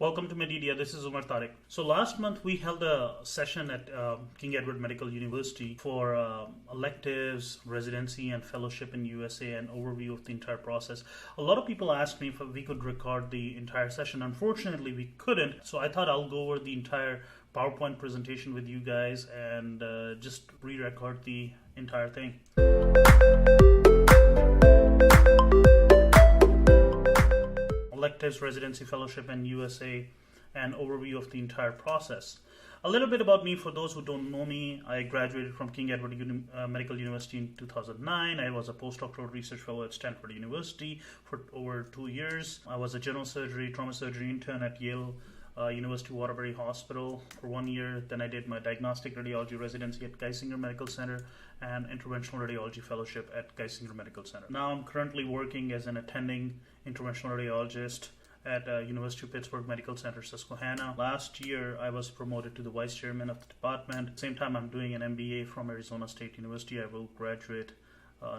Welcome to Medidia. This is Umar Tariq. So last month we held a session at King Edward Medical University for electives, residency, and fellowship in USA, and overview of the entire process. A lot of people asked me if we could record the entire session. Unfortunately, we couldn't. So I thought I'll go over the entire PowerPoint presentation with you guys and just re-record the entire thing. Electives, residency, fellowship, and USA, and overview of the entire process. A little bit about me for those who don't know me. I graduated from King Edward Medical University in 2009. I was a postdoctoral research fellow at Stanford University for over 2 years. I was a general surgery, trauma surgery intern at Yale University Waterbury Hospital for 1 year. Then I did my diagnostic radiology residency at Geisinger Medical Center and interventional radiology fellowship at Geisinger Medical Center. Now I'm currently working as an attending interventional radiologist at University of Pittsburgh Medical Center, Susquehanna. Last year, I was promoted to the vice chairman of the department. At the same time, I'm doing an MBA from Arizona State University. I will graduate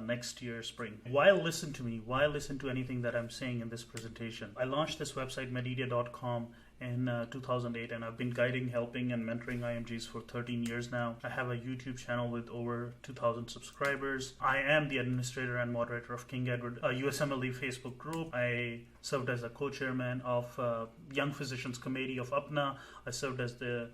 next year spring. Why listen to me? Why listen to anything that I'm saying in this presentation? I launched this website, medidia.com, in 2008, and I've been guiding, helping, and mentoring IMGs for 13 years now. I have a YouTube channel with over 2,000 subscribers. I am the administrator and moderator of King Edward USMLE Facebook group. I served as a co-chairman of Young Physicians Committee of UPNA. I served as the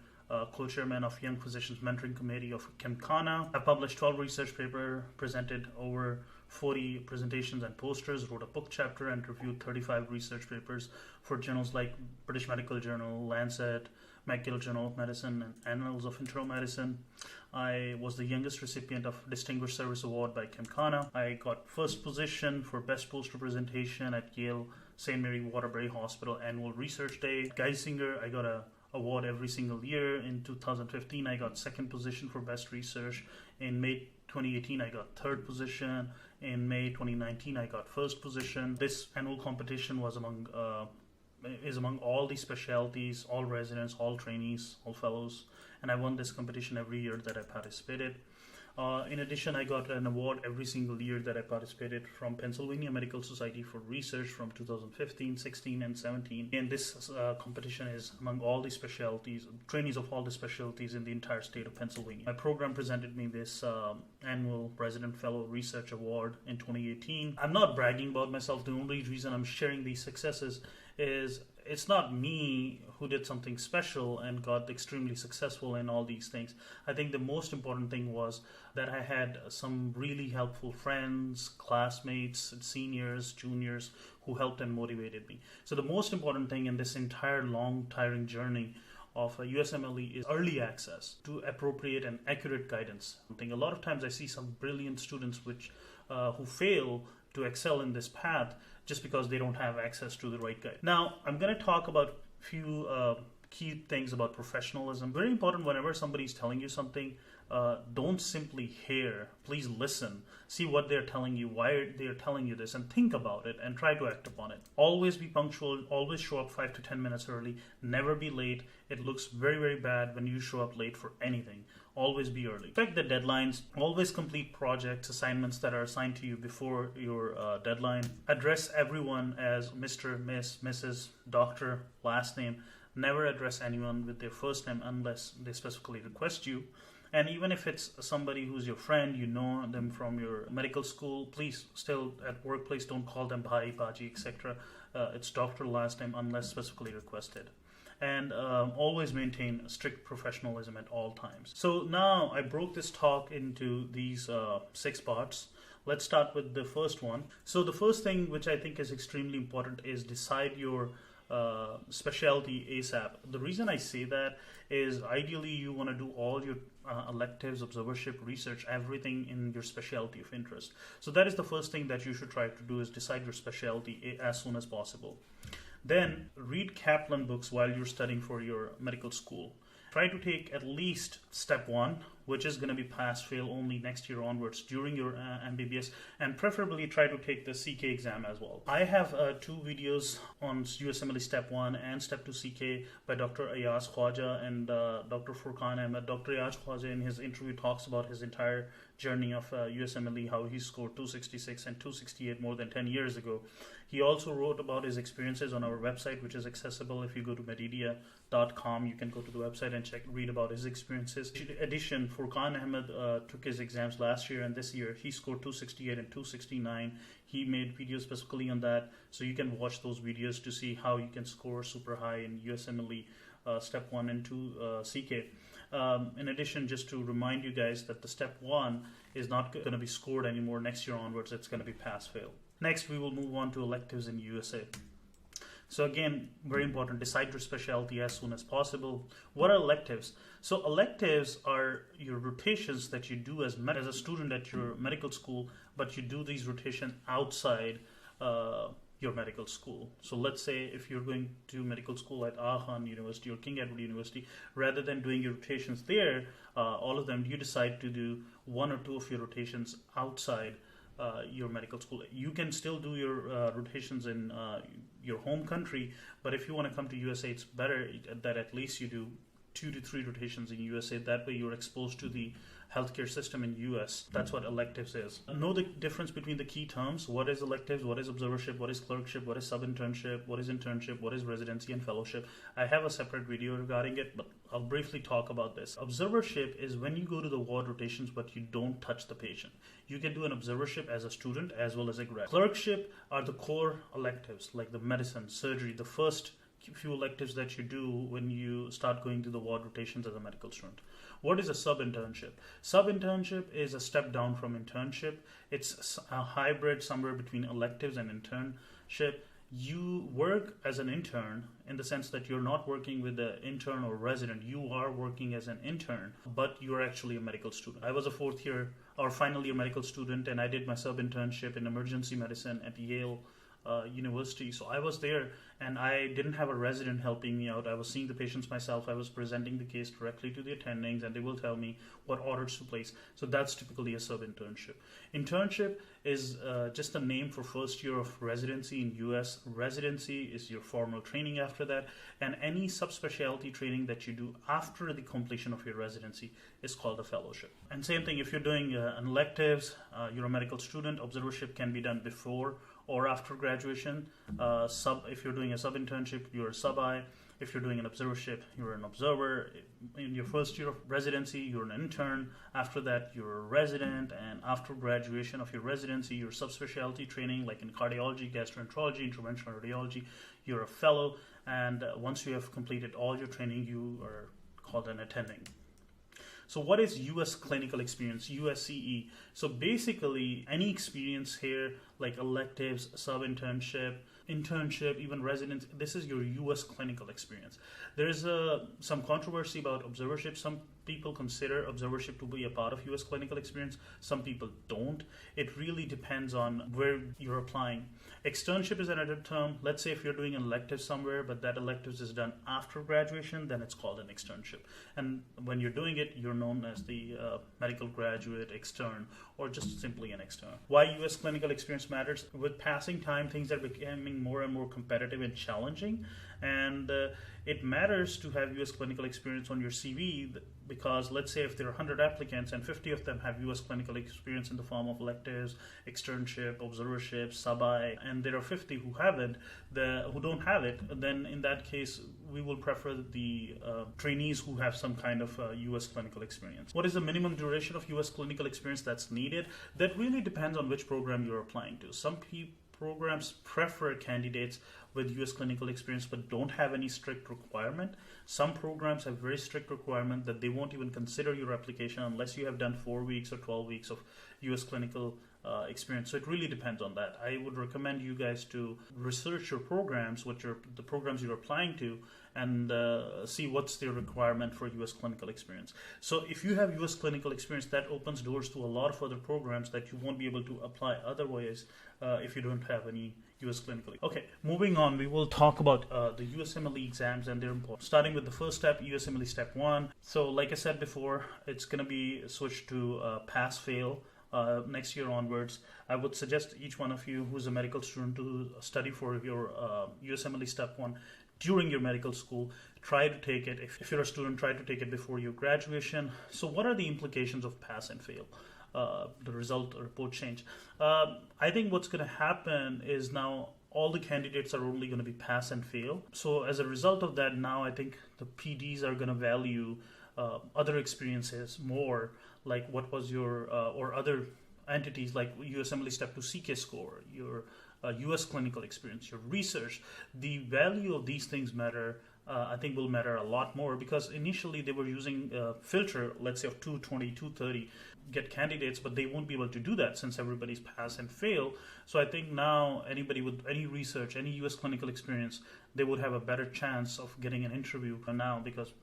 co-chairman of Young Physicians Mentoring Committee of KEMU. I published 12 research papers, presented over 40 presentations and posters, wrote a book chapter, and reviewed 35 research papers for journals like British Medical Journal, Lancet, McGill Journal of Medicine, and Annals of Internal Medicine. I was the youngest recipient of Distinguished Service Award by KEMU. I got first position for Best Poster Presentation at Yale St. Mary Waterbury Hospital Annual Research Day. Geisinger, I got a award every single year. In 2015, I got second position for Best Research. In May 2018, I got third position. In May 2019, I got first position. This annual competition was among all the specialties, all residents, all trainees, all fellows, and I won this competition every year that I participated. In addition, I got an award every single year that I participated from Pennsylvania Medical Society for Research from 2015, 16, and 17. And this competition is among all the specialties, trainees of all the specialties in the entire state of Pennsylvania. My program presented me this annual President Fellow Research Award in 2018. I'm not bragging about myself. The only reason I'm sharing these successes is it's not me who did something special and got extremely successful in all these things. I think the most important thing was that I had some really helpful friends, classmates, seniors, juniors who helped and motivated me. So the most important thing in this entire long, tiring journey of USMLE is early access to appropriate and accurate guidance. I think a lot of times I see some brilliant students who fail to excel in this path just because they don't have access to the right guide. Now, I'm going to talk about a few key things about professionalism. Very important whenever somebody's telling you something, don't simply hear. Please listen. See what they're telling you, why they're telling you this, and think about it and try to act upon it. Always be punctual. Always show up 5 to 10 minutes early. Never be late. It looks very, very bad when you show up late for anything. Always be early. Respect the deadlines. Always complete projects, assignments that are assigned to you before your deadline. Address everyone as Mr., Miss, Mrs., Doctor, last name. Never address anyone with their first name unless they specifically request you. And even if it's somebody who's your friend, you know them from your medical school, please still at workplace don't call them bhai, baji, etc. It's doctor last name unless specifically requested. And always maintain strict professionalism at all times. So now I broke this talk into these 6 parts. Let's start with the first one. So the first thing which I think is extremely important is decide your specialty ASAP. The reason I say that is ideally you want to do all your electives, observership, research, everything in your specialty of interest. So that is the first thing that you should try to do, is decide your specialty as soon as possible. Then read Kaplan books while you're studying for your medical school. Try to take at least step 1, which is going to be pass-fail only next year onwards during your MBBS, and preferably try to take the CK exam as well. I have 2 videos on USMLE Step 1 and Step 2 CK by Dr. Ayaz Khwaja and Dr. Furqan Ahmed. Dr. Ayaz Khwaja in his interview talks about his entire journey of USMLE, how he scored 266 and 268 more than 10 years ago. He also wrote about his experiences on our website, which is accessible. If you go to medidia.com, you can go to the website and read about his experiences. In addition, Furqan Ahmed took his exams last year, and this year he scored 268 and 269. He made videos specifically on that, so you can watch those videos to see how you can score super high in USMLE Step 1 and 2 CK. In addition, just to remind you guys that the Step 1 is not going to be scored anymore next year onwards. It's going to be pass-fail. Next, we will move on to electives in USA. So again, very important, decide your specialty as soon as possible. What are electives? So electives are your rotations that you do as a student at your medical school, but you do these rotations outside your medical school. So let's say if you're going to medical school at Aachen University or King Edward University, rather than doing your rotations there, all of them, you decide to do 1 or 2 of your rotations outside your medical school. You can still do your rotations in your home country, but if you want to come to USA, it's better that at least you do 2 to 3 rotations in USA. That way you're exposed to the healthcare system in US. That's what electives is. Know the difference between the key terms. What is electives? What is observership? What is clerkship? What is sub-internship? What is internship? What is residency and fellowship? I have a separate video regarding it, but I'll briefly talk about this. Observership is when you go to the ward rotations, but you don't touch the patient. You can do an observership as a student as well as a grad. Clerkship are the core electives, like the medicine, surgery, the first few electives that you do when you start going to the ward rotations as a medical student. What is a sub-internship? Sub-internship is a step down from internship. It's a hybrid somewhere between electives and internship. You work as an intern in the sense that you're not working with the intern or resident. You are working as an intern, but you're actually a medical student. I was a 4th year or final year medical student, and I did my sub-internship in emergency medicine at Yale University. So I was there, and I didn't have a resident helping me out. I was seeing the patients myself. I was presenting the case directly to the attendings, and they will tell me what orders to place. So that's typically a sub-internship. Internship is just a name for first year of residency in US. Residency is your formal training after that, and any subspecialty training that you do after the completion of your residency is called a fellowship. And same thing, if you're doing an electives, you're a medical student, observership can be done before or after graduation. If you're doing a sub-internship, you're a sub-I. If you're doing an observership, you're an observer. In your first year of residency, you're an intern. After that, you're a resident. And after graduation of your residency, your subspecialty training, like in cardiology, gastroenterology, interventional radiology, you're a fellow. And once you have completed all your training, you are called an attending. So what is US clinical experience, USCE? So basically any experience here, like electives, sub-internship, internship, even residence, this is your US clinical experience. There is some controversy about observership. Some people consider observership to be a part of US clinical experience. Some people don't. It really depends on where you're applying. Externship is another term. Let's say if you're doing an elective somewhere, but that electives is done after graduation, then it's called an externship. And when you're doing it, you're known as the medical graduate extern, or just simply an extern. Why US clinical experience matters? With passing time, things are becoming more and more competitive and challenging, and it matters to have US clinical experience on your CV, because let's say if there are 100 applicants and 50 of them have US clinical experience in the form of electives, externship, observership, sub-I, and there are 50 who haven't, who don't have it, then in that case we will prefer the trainees who have some kind of US clinical experience. What is the minimum duration of US clinical experience that's needed? That really depends on which program you're applying to. Some programs prefer candidates with US clinical experience but don't have any strict requirement. Some programs have very strict requirement that they won't even consider your application unless you have done 4 weeks or 12 weeks of US clinical experience. So it really depends on that. I would recommend you guys to research your programs, the programs you're applying to, and see what's their requirement for US clinical experience. So if you have US clinical experience, that opens doors to a lot of other programs that you won't be able to apply otherwise if you don't have any US clinical. Okay, moving on, we will talk about the USMLE exams and their importance. Starting with the first step, USMLE Step 1. So like I said before, it's going to be switched to pass-fail. Next year onwards. I would suggest each one of you who's a medical student to study for your USMLE Step 1 during your medical school. Try to take it. If you're a student, try to take it before your graduation. So what are the implications of pass and fail? The result or report change. I think what's going to happen is now all the candidates are only going to be pass and fail. So as a result of that, now I think the PDs are going to value other experiences more, like what was your or other entities like USMLE Step 2 CK score, your US clinical experience, your research. The value of these things matter. I think will matter a lot more, because initially they were using filter, let's say of 220, 230, get candidates, but they won't be able to do that since everybody's pass and fail. So I think now anybody with any research, any US clinical experience, they would have a better chance of getting an interview now, because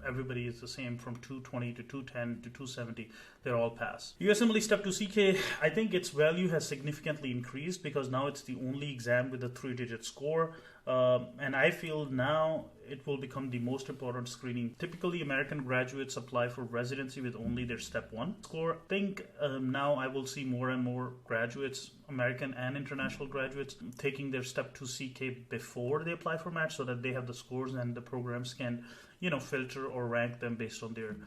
everybody is the same from 220 to 210 to 270. They're all pass. USMLE Step 2 CK, I think its value has significantly increased because now it's the only exam with a 3-digit score. And I feel now it will become the most important screening. Typically, American graduates apply for residency with only their Step 1 score. I think now I will see more and more graduates, American and international graduates, taking their Step 2 CK before they apply for match, so that they have the scores and the programs can, filter or rank them based on their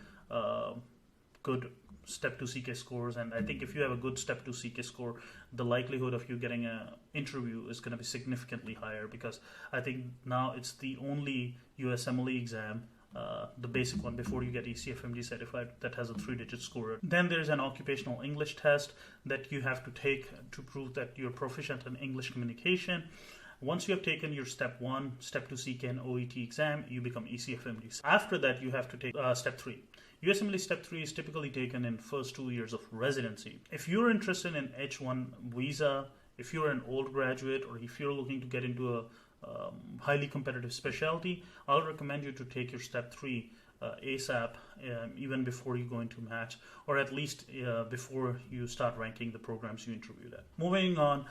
good Step 2 CK scores. And I think if you have a good Step 2 CK score, the likelihood of you getting an interview is going to be significantly higher, because I think now it's the only USMLE exam, the basic one before you get ECFMG certified, that has a 3-digit score. Then there's an occupational English test that you have to take to prove that you're proficient in English communication. Once you have taken your Step 1, Step 2 CK and OET exam, you become ECFMD. After that, you have to take Step 3. USMLE Step 3 is typically taken in first 2 years of residency. If you're interested in H1 visa, if you're an old graduate, or if you're looking to get into a highly competitive specialty, I'll recommend you to take your Step 3 ASAP, even before you go into match, or at least before you start ranking the programs you interviewed at. Moving on,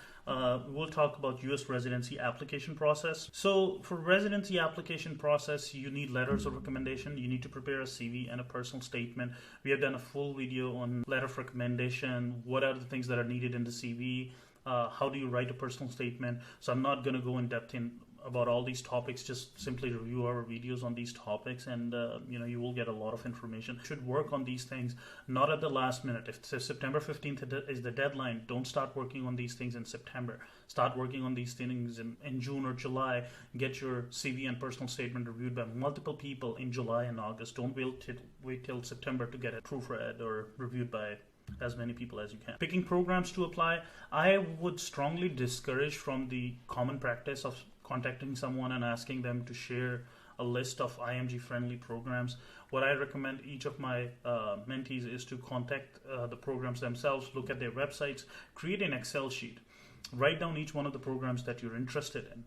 we'll talk about US residency application process. So for residency application process, you need letters of recommendation. You need to prepare a CV and a personal statement. We have done a full video on letter of recommendation, what are the things that are needed in the CV, how do you write a personal statement. So I'm not going to go in depth about all these topics. Just simply review our videos on these topics, and you will get a lot of information. You should work on these things not at the last minute. If September 15th is the deadline, don't start working on these things in September. Start working on these things in June or July. Get your CV and personal statement reviewed by multiple people in July and August. Don't wait till September to get it proofread or reviewed by as many people as you can. Picking programs to apply, I would strongly discourage from the common practice of contacting someone and asking them to share a list of IMG friendly programs. What I recommend each of my mentees is to contact the programs themselves, look at their websites, create an Excel sheet, write down each one of the programs that you're interested in,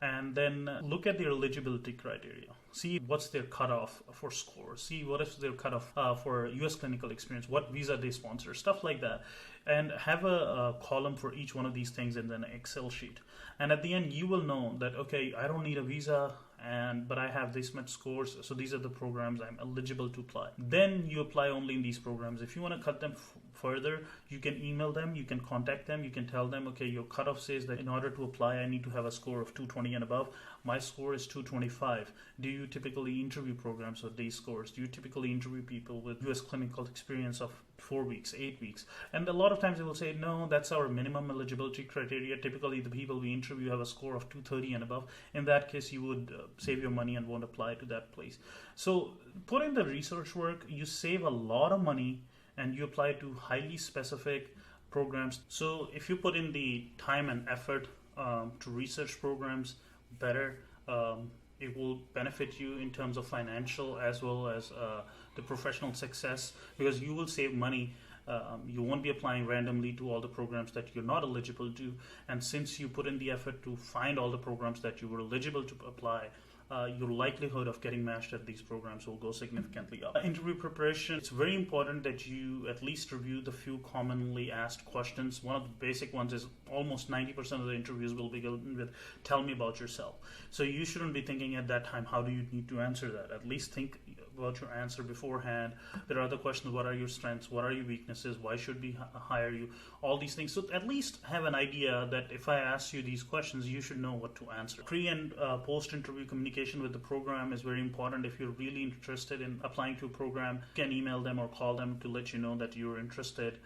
and then look at their eligibility criteria. See what's their cutoff for score. See what is their cutoff for US clinical experience, what visa they sponsor, stuff like that. And have a column for each one of these things in an Excel sheet. And at the end, you will know that, okay, I don't need a visa, but I have this much scores, so these are the programs I'm eligible to apply. Then you apply only in these programs. If you want to cut them further, you can email them, you can contact them, you can tell them, okay, your cutoff says that in order to apply, I need to have a score of 220 and above. My score is 225. Do you typically interview programs with these scores? Do you typically interview people with US clinical experience of 4 weeks, 8 weeks? And a lot of times they will say, no, that's our minimum eligibility criteria. Typically the people we interview have a score of 230 and above. In that case, you would save your money and won't apply to that place. So put in the research work, you save a lot of money, and you apply to highly specific programs. So if you put in the time and effort to research programs better, it will benefit you in terms of financial as well as the professional success, because you will save money You won't be applying randomly to all the programs that you're not eligible to. And since you put in the effort to find all the programs that you were eligible to apply, your likelihood of getting matched at these programs will go significantly up. Interview preparation, it's very important that you at least review the few commonly asked questions. One of the basic ones is almost 90% of the interviews will begin with, tell me about yourself. So you shouldn't be thinking at that time, how do you need to answer that? At least think about your answer beforehand. There are other questions, what are your strengths, what are your weaknesses, why should we hire you, all these things. So at least have an idea that if I ask you these questions, you should know what to answer. Pre and post-interview communication with the program is very important. If you're really interested in applying to a program, you can email them or call them to let you know that you're interested.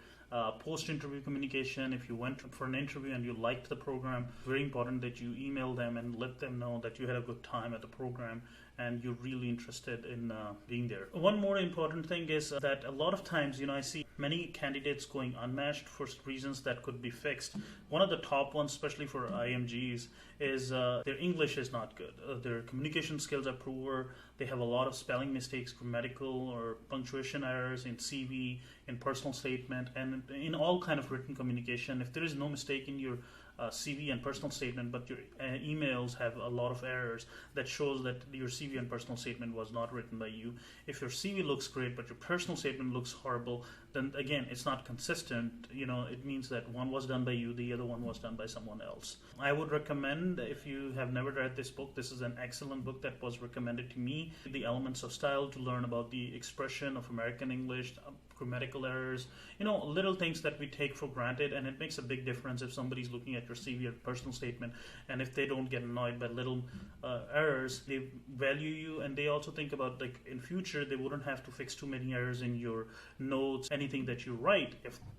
Post-interview communication, if you went for an interview and you liked the program, very important that you email them and let them know that you had a good time at the program and you're really interested in being there. One more important thing is that a lot of times, I see many candidates going unmatched for reasons that could be fixed. One of the top ones, especially for IMGs, is their English is not good. Their communication skills are poor. They have a lot of spelling mistakes, grammatical or punctuation errors in CV, in personal statement, and in all kind of written communication. If there is no mistake in your CV and personal statement, but your emails have a lot of errors, that shows that your CV and personal statement was not written by you. If your CV looks great, but your personal statement looks horrible, then again, it's not consistent. It means that one was done by you, the other one was done by someone else. I would recommend, if you have never read this book, this is an excellent book that was recommended to me, The Elements of Style, to learn about the expression of American English, grammatical errors, little things that we take for granted, and it makes a big difference if somebody's looking at your CV or personal statement, and if they don't get annoyed by little errors, they value you, and they also think about, like, in future they wouldn't have to fix too many errors in your notes, anything that you write.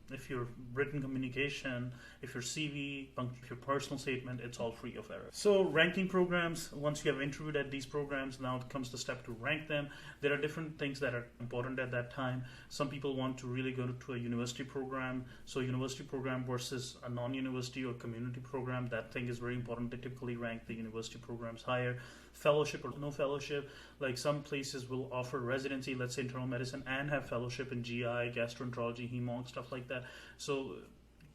If your written communication, if your CV, if your personal statement, it's all free of errors. So ranking programs, once you have interviewed at these programs, now comes the step to rank them. There are different things that are important at that time. Some people want to really go to a university program. So university program versus a non-university or community program, that thing is very important. They typically rank the university programs higher. Fellowship or no fellowship, like some places will offer residency, let's say internal medicine, and have fellowship in GI, gastroenterology, hemonc, stuff like that. So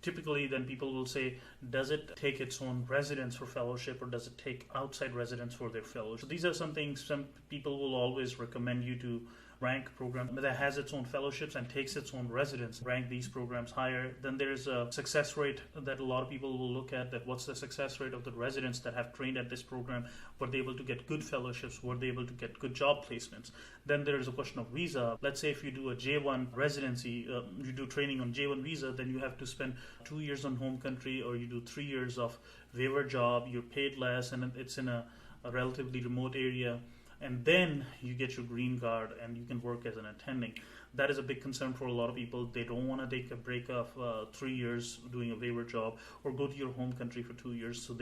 typically then people will say, does it take its own residence for fellowship, or does it take outside residence for their fellowship? So these are some things some people will always recommend you to rank program that has its own fellowships and takes its own residence, rank these programs higher. Then there's a success rate that a lot of people will look at, that what's the success rate of the residents that have trained at this program, were they able to get good fellowships, were they able to get good job placements. Then there is a question of visa. Let's say if you do a J1 residency, you do training on J1 visa, then you have to spend 2 years on home country, or you do 3 years of waiver job, you're paid less, and it's in a relatively remote area, and then you get your green card and you can work as an attending. That is a big concern for a lot of people. They don't want to take a break of 3 years doing a waiver job, or go to your home country for 2 years. So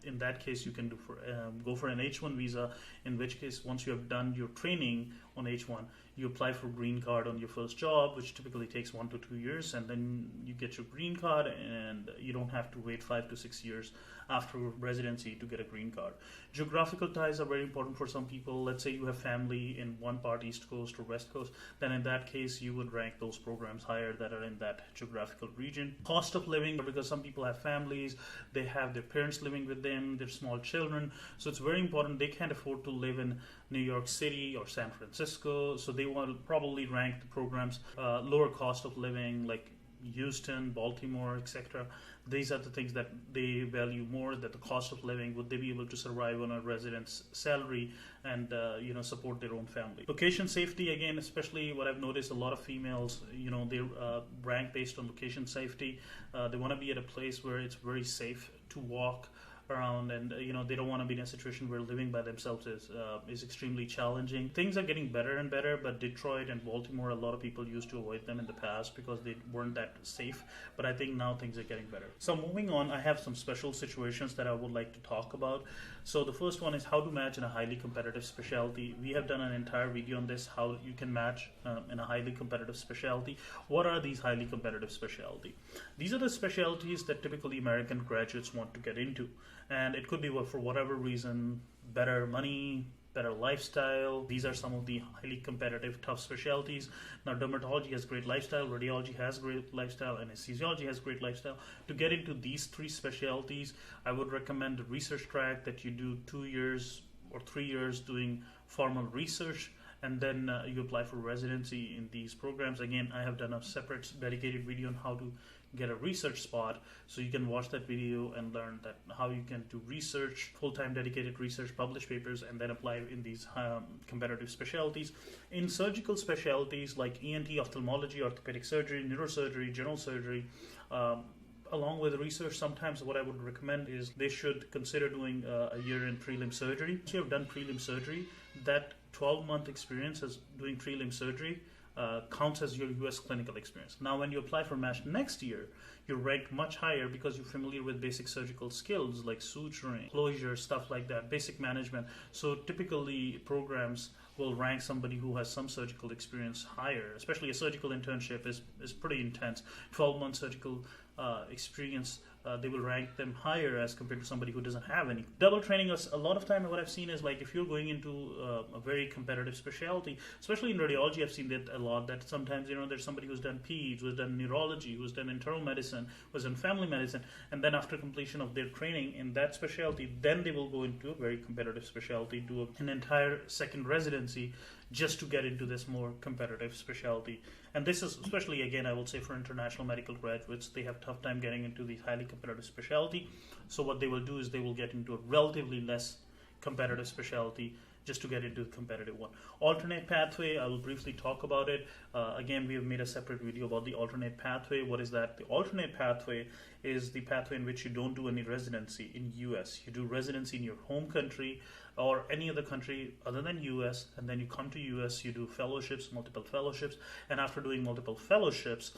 in that case, you can go for an H1 visa, in which case once you have done your training on H1, you apply for green card on your first job, which typically takes 1 to 2 years, and then you get your green card, and you don't have to wait 5 to 6 years after residency to get a green card. Geographical ties are very important for some people. Let's say you have family in one part, East Coast or West Coast, then in that case you would rank those programs higher that are in that geographical region. Cost of living, because some people have families, they have their parents living with them, their small children, so it's very important. They can't afford to live in New York City or San Francisco, so they want to probably rank the programs lower cost of living, like Houston, Baltimore, etc. These are the things that they value more, that the cost of living, would they be able to survive on a resident's salary and support their own family. Location safety, again, especially what I've noticed, a lot of females, they rank based on location safety. They want to be at a place where it's very safe to walk around, and they don't want to be in a situation where living by themselves is extremely challenging. Things are getting better and better, but Detroit and Baltimore, a lot of people used to avoid them in the past because they weren't that safe, but I think now things are getting better. So moving on, I have some special situations that I would like to talk about. So the first one is how to match in a highly competitive specialty. We have done an entire video on this, how you can match in a highly competitive specialty. What are these highly competitive specialty? These are the specialties that typically American graduates want to get into, and it could be for whatever reason: better money, better lifestyle. These are some of the highly competitive, tough specialties. Now, dermatology has great lifestyle, radiology has great lifestyle, anesthesiology has great lifestyle. To get into these three specialties, I would recommend the research track, that you do 2 years or 3 years doing formal research, and then you apply for residency in these programs. Again, I have done a separate dedicated video on how to get a research spot, so you can watch that video and learn that how you can do research, full-time dedicated research, publish papers, and then apply in these competitive specialties. In surgical specialties like ENT, ophthalmology, orthopedic surgery, neurosurgery, general surgery, along with research, sometimes what I would recommend is they should consider doing a year in prelim surgery. Once you have done prelim surgery, that 12-month experience as doing prelim surgery counts as your US clinical experience. Now, when you apply for MASH next year, you're ranked much higher because you're familiar with basic surgical skills like suturing, closure, stuff like that, basic management. So typically programs will rank somebody who has some surgical experience higher, especially a surgical internship is pretty intense. 12-month surgical experience, they will rank them higher as compared to somebody who doesn't have any. Double training, a lot of time what I've seen is like if you're going into a very competitive specialty, especially in radiology, I've seen that a lot, that sometimes there's somebody who's done peds, who's done neurology, who's done internal medicine, who's done family medicine, and then after completion of their training in that specialty, then they will go into a very competitive specialty, do an entire second residency just to get into this more competitive specialty. And this is especially, again, I will say for international medical graduates, they have tough time getting into the highly competitive specialty. So what they will do is they will get into a relatively less competitive specialty just to get into the competitive one. Alternate pathway, I will briefly talk about it. Again, we have made a separate video about the alternate pathway. What is that? The alternate pathway is the pathway in which you don't do any residency in US. You do residency in your home country or any other country other than US, and then you come to US, you do fellowships, multiple fellowships, and after doing multiple fellowships,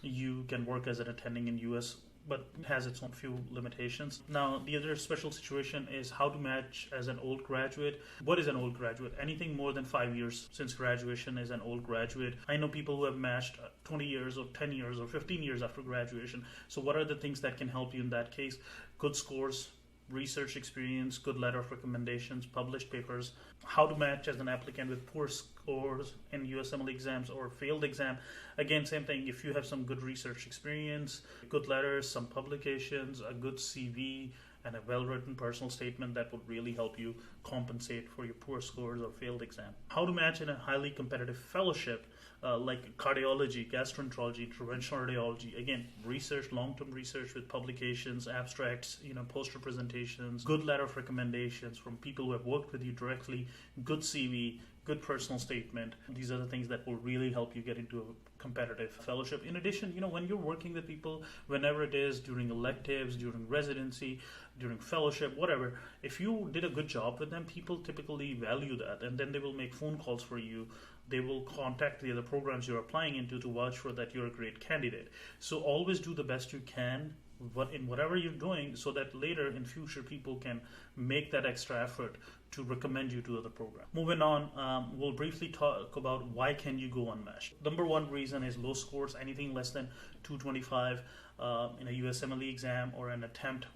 you can work as an attending in US, but it has its own few limitations. Now, the other special situation is how to match as an old graduate. What is an old graduate? Anything more than 5 years since graduation is an old graduate. I know people who have matched 20 years or 10 years or 15 years after graduation. So what are the things that can help you in that case? Good scores, research experience, good letter of recommendations, published papers. How to match as an applicant with poor scores in USMLE exams or failed exam. Again, same thing. If you have some good research experience, good letters, some publications, a good CV, and a well-written personal statement, that would really help you compensate for your poor scores or failed exam. How to match in a highly competitive fellowship like cardiology, gastroenterology, interventional radiology. Again, research, long-term research with publications, abstracts, poster presentations, good letter of recommendations from people who have worked with you directly, good CV, good personal statement. These are the things that will really help you get into a competitive fellowship. In addition, when you're working with people, whenever it is during electives, during residency, during fellowship, whatever, if you did a good job with them, people typically value that, and then they will make phone calls for you. They will contact the other programs you're applying into to vouch for that you're a great candidate. So always do the best you can in whatever you're doing, so that later in future people can make that extra effort to recommend you to other programs. Moving on, we'll briefly talk about why can you go unmatched. Number one reason is low scores, anything less than 225 in a USMLE exam or an attempt.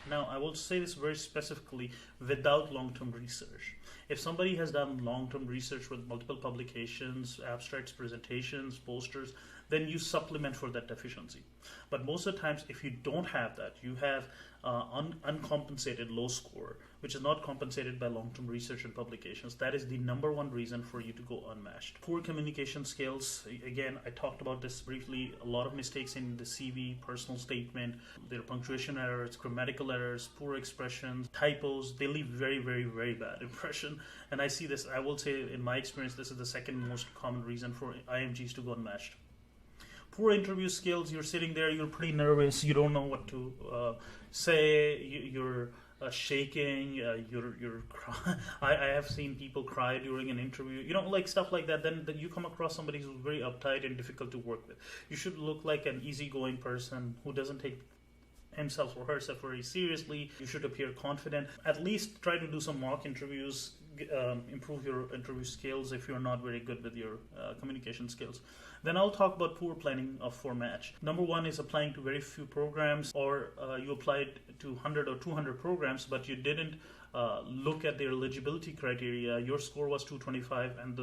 Now, I will say this very specifically, without long-term research. If somebody has done long-term research with multiple publications, abstracts, presentations, posters, then you supplement for that deficiency. But most of the times, if you don't have that, you have uncompensated low score, which is not compensated by long-term research and publications. That is the number one reason for you to go unmatched. Poor communication skills. Again, I talked about this briefly. A lot of mistakes in the CV, personal statement. There are punctuation errors, grammatical errors, poor expressions, typos. They leave very, very, very bad impression. And I see this, I will say in my experience, this is the second most common reason for IMGs to go unmatched. Poor interview skills. You're sitting there, you're pretty nervous, you don't know what to say, you're shaking, you're I have seen people cry during an interview, like stuff like that. Then you come across somebody who's very uptight and difficult to work with. You should look like an easygoing person who doesn't take himself or herself very seriously. You should appear confident. At least try to do some mock interviews. improve your interview skills if you're not very good with your communication skills. Then I'll talk about poor planning for match. Number one is applying to very few programs, or you applied to 100 or 200 programs, but you didn't look at their eligibility criteria. Your score was 225, and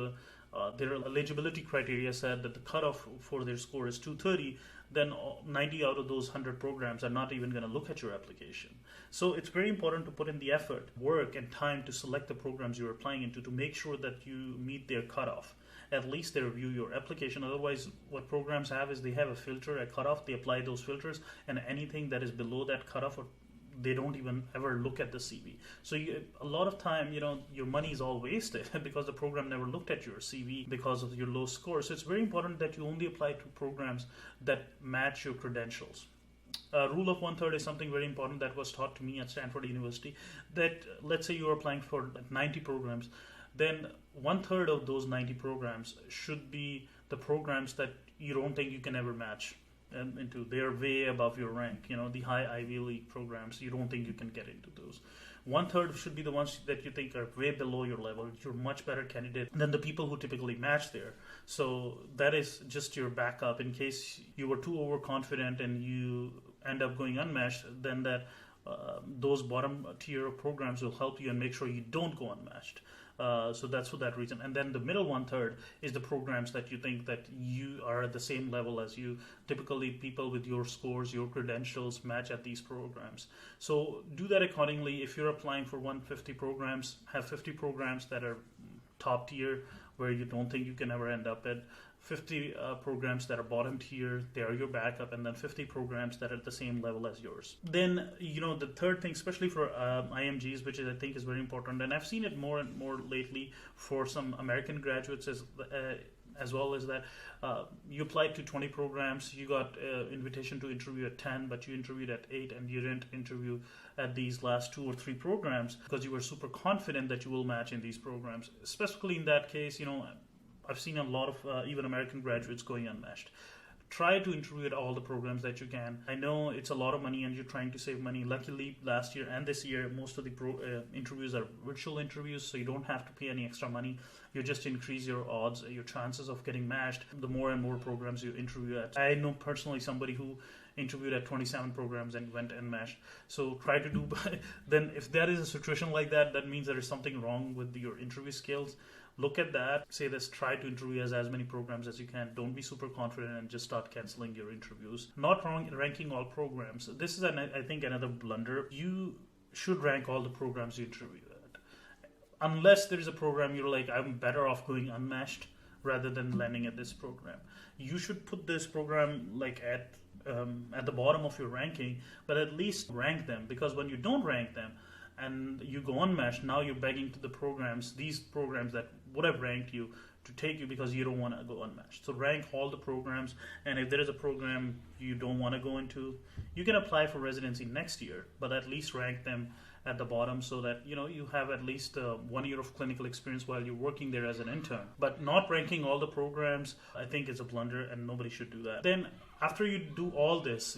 their eligibility criteria said that the cutoff for their score is 230. Then 90 out of those 100 programs are not even going to look at your application. So it's very important to put in the effort, work, and time to select the programs you're applying into to make sure that you meet their cutoff. At least they review your application. Otherwise, what programs have is they have a filter, a cutoff, they apply those filters, and anything that is below that cutoff, or they don't even ever look at the CV. So a lot of time, your money is all wasted because the program never looked at your CV because of your low score. So it's very important that you only apply to programs that match your credentials. Rule of 1/3 is something very important that was taught to me at Stanford University. That let's say you're applying for 90 programs, then 1/3 of those 90 programs should be the programs that you don't think you can ever match into. They're way above your rank, the high Ivy League programs. You don't think you can get into those. 1/3 should be the ones that you think are way below your level. You're much better candidate than the people who typically match there. So that is just your backup in case you were too overconfident and you end up going unmatched. Then those bottom tier of programs will help you and make sure you don't go unmatched. So that's for that reason. And then the middle 1/3 is the programs that you think that you are at the same level as you. Typically, people with your scores, your credentials match at these programs. So do that accordingly. If you're applying for 150 programs, have 50 programs that are top tier where you don't think you can ever end up at. 50 programs that are bottom tier, they are your backup, and then 50 programs that are at the same level as yours. Then, the third thing, especially for IMGs, which I think is very important, and I've seen it more and more lately for some American graduates as well as that you applied to 20 programs, you got invitation to interview at 10, but you interviewed at 8, and you didn't interview at these last 2 or 3 programs because you were super confident that you will match in these programs. Specifically in that case, I've seen a lot of even American graduates going unmatched. Try to interview at all the programs that you can. I know it's a lot of money and you're trying to save money. Luckily, last year and this year, most of the interviews are virtual interviews, so you don't have to pay any extra money. You just increase your odds, your chances of getting matched, the more and more programs you interview at. I know personally somebody who interviewed at 27 programs and went unmatched. So try to do, then if there is a situation like that, that means there is something wrong with your interview skills. Look at that, say this, try to interview as many programs as you can. Don't be super confident and just start canceling your interviews. Not wrong ranking all programs. This is, I think, another blunder. You should rank all the programs you interview at. Unless there is a program you're like, I'm better off going unmatched rather than landing at this program. You should put this program like at the bottom of your ranking, but at least rank them, because when you don't rank them, and you go unmatched, now you're begging to these programs that would have ranked you to take you because you don't want to go unmatched. So rank all the programs, and if there is a program you don't want to go into, you can apply for residency next year, but at least rank them at the bottom so that you have at least 1 year of clinical experience while you're working there as an intern. But not ranking all the programs, I think, is a blunder, and nobody should do that. Then after you do all this,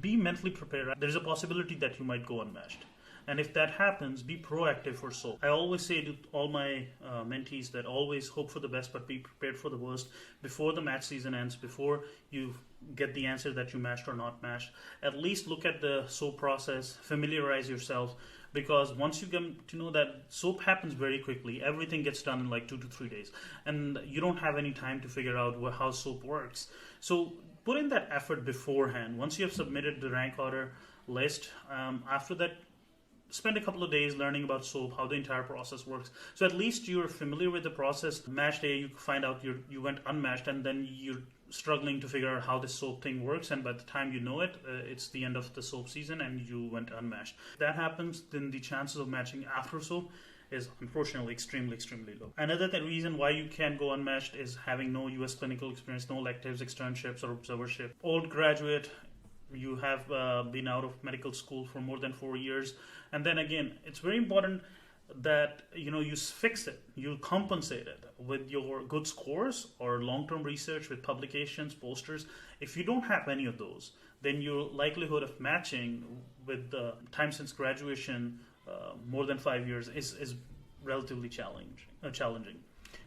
be mentally prepared. There's a possibility that you might go unmatched. And if that happens, be proactive for SOAP. I always say to all my mentees that always hope for the best, but be prepared for the worst before the match season ends, before you get the answer that you matched or not matched. At least look at the SOAP process, familiarize yourself, because once you come to know that SOAP happens very quickly, everything gets done in like 2 to 3 days, and you don't have any time to figure out how SOAP works. So put in that effort beforehand. Once you have submitted the rank order list, after that, spend a couple of days learning about SOAP, how the entire process works. So at least you're familiar with the process. Match day, you find out you went unmatched, and then you're struggling to figure out how the SOAP thing works. And by the time you know it, it's the end of the SOAP season and you went unmatched. If that happens, then the chances of matching after SOAP is unfortunately extremely, extremely low. Another reason why you can't go unmatched is having no US clinical experience, no electives, externships, or observership. Old graduate, you have been out of medical school for more than 4 years. And then again, it's very important that you fix it, you compensate it with your good scores or long-term research with publications, posters. If you don't have any of those, then your likelihood of matching with the time since graduation more than 5 years is relatively challenging.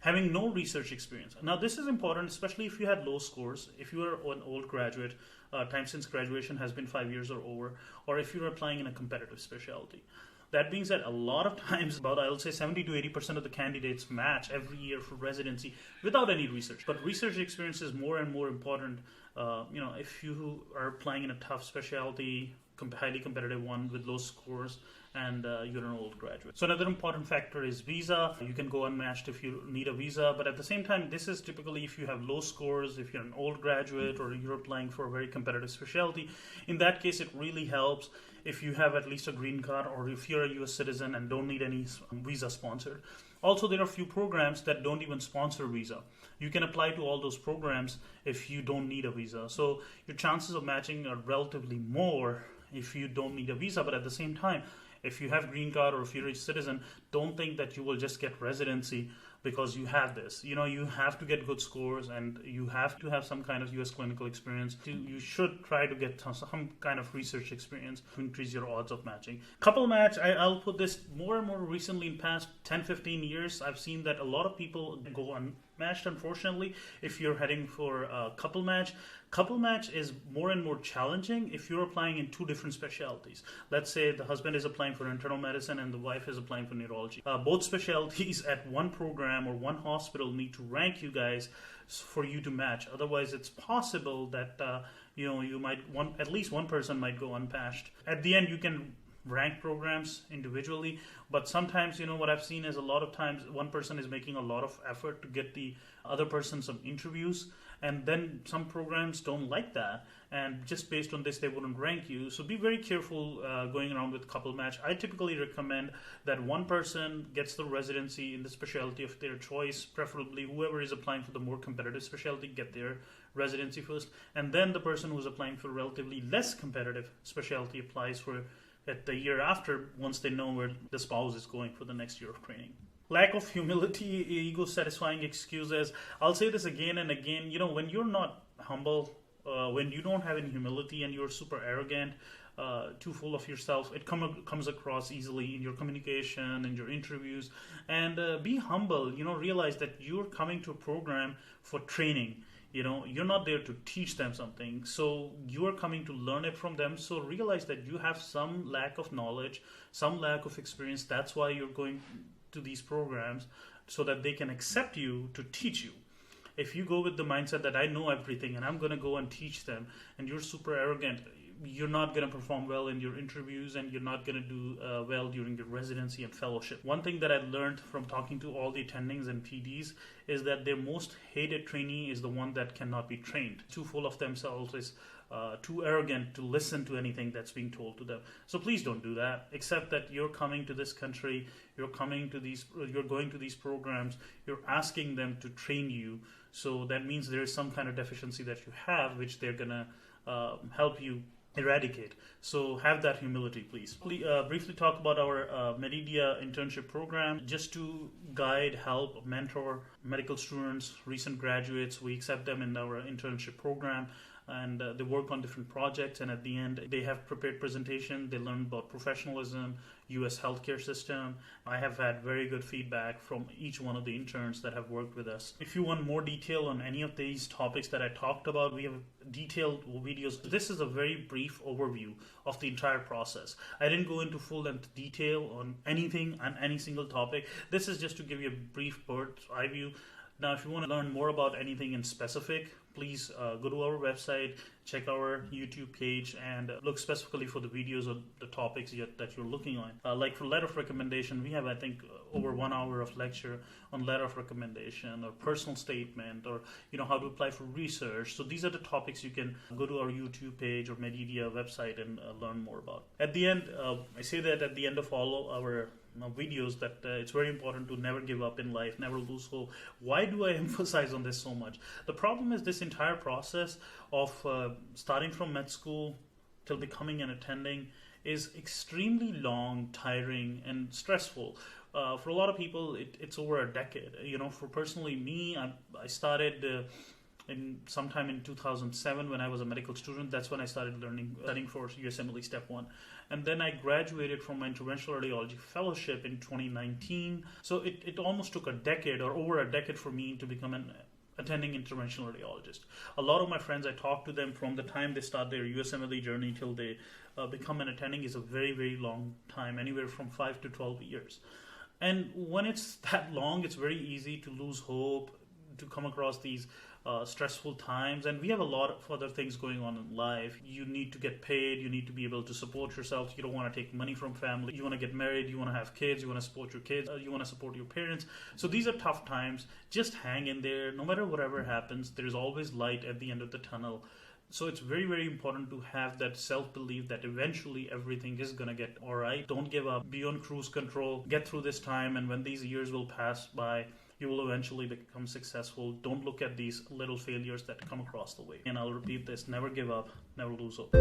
Having no research experience. Now, this is important, especially if you had low scores, if you are an old graduate, time since graduation has been 5 years or over, or if you're applying in a competitive specialty. That being said, a lot of times, about I will say 70 to 80% of the candidates match every year for residency without any research. But research experience is more and more important. If you are applying in a tough specialty, highly competitive one with low scores, and you're an old graduate. So another important factor is visa. You can go unmatched if you need a visa, but at the same time, this is typically if you have low scores, if you're an old graduate, or you're applying for a very competitive specialty. In that case, it really helps if you have at least a green card, or if you're a US citizen and don't need any visa sponsored. Also, there are a few programs that don't even sponsor visa. You can apply to all those programs if you don't need a visa. So your chances of matching are relatively more if you don't need a visa, but at the same time, if you have green card or if you're a citizen, don't think that you will just get residency because you have this. You have to get good scores and you have to have some kind of US clinical experience. You should try to get some kind of research experience to increase your odds of matching. Couple match, I'll put this more and more recently in past 10-15 years. I've seen that a lot of people go unmatched, unfortunately, if you're heading for a couple match. Couple match is more and more challenging if you're applying in two different specialties. Let's say the husband is applying for internal medicine and the wife is applying for neurology. Both specialties at one program or one hospital need to rank you guys for you to match. Otherwise, it's possible that you might at least one person might go unmatched. At the end, you can rank programs individually, but sometimes what I've seen is a lot of times one person is making a lot of effort to get the other person some interviews, and then some programs don't like that, and just based on this they wouldn't rank you. So be very careful going around with couple match. I typically recommend that one person gets the residency in the specialty of their choice, preferably whoever is applying for the more competitive specialty get their residency first, and then the person who's applying for relatively less competitive specialty applies for at the year after, once they know where the spouse is going for the next year of training. Lack of humility, ego satisfying excuses. I'll say this again and again. When you're not humble, when you don't have any humility and you're super arrogant, too full of yourself, it comes across easily in your communication and your interviews. And be humble. Realize that you're coming to a program for training. You're not there to teach them something, so you are coming to learn it from them. So realize that you have some lack of knowledge, some lack of experience. That's why you're going to these programs, so that they can accept you to teach you. If you go with the mindset that I know everything and I'm going to go and teach them, and you're super arrogant, you're not going to perform well in your interviews, and you're not going to do well during your residency and fellowship. One thing that I learned from talking to all the attendings and PDs is that their most hated trainee is the one that cannot be trained. Too full of themselves, is too arrogant to listen to anything that's being told to them. So please don't do that. Accept that you're coming to this country, you're going to these programs, you're asking them to train you. So that means there is some kind of deficiency that you have, which they're going to help you eradicate. So have that humility, please. Briefly talk about our Meridia internship program. Just to guide, help, mentor medical students, recent graduates. We accept them in our internship program, and they work on different projects, and at the end they have prepared presentation. They learn about professionalism, US healthcare system. I have had very good feedback from each one of the interns that have worked with us. If you want more detail on any of these topics that I talked about, we have detailed videos. This is a very brief overview of the entire process. I didn't go into full-length detail on anything on any single topic. This is just to give you a brief bird's eye view. Now, if you want to learn more about anything in specific, please go to our website, check our YouTube page, and look specifically for the videos of the topics that you're looking on. Like for letter of recommendation, we have, I think, over 1 hour of lecture on letter of recommendation or personal statement, or how to apply for research. So these are the topics you can go to our YouTube page or Meridia website and learn more about. At the end, I say that at the end of all our videos, that it's very important to never give up in life, never lose hope. Why do I emphasize on this so much? The problem is this entire process of starting from med school till becoming an attending is extremely long, tiring, and stressful. For a lot of people, it's over a decade. For personally me, I started sometime in 2007 when I was a medical student. That's when I started studying for USMLE Step 1. And then I graduated from my interventional radiology fellowship in 2019. So it almost took a decade or over a decade for me to become an attending interventional radiologist. A lot of my friends, I talk to them from the time they start their USMLE journey till they become an attending is a very, very long time, anywhere from 5 to 12 years. And when it's that long, it's very easy to lose hope, to come across these stressful times. And we have a lot of other things going on in life. You need to get paid, you need to be able to support yourself, you don't want to take money from family, you want to get married, you want to have kids, you want to support your kids, you want to support your parents. So these are tough times. Just hang in there. No matter whatever happens, there's always light at the end of the tunnel. So it's very, very important to have that self-belief that eventually everything is going to get all right. Don't give up. Be on cruise control. Get through this time. And when these years will pass by, you will eventually become successful. Don't look at these little failures that come across the way. And I'll repeat this. Never give up. Never lose hope.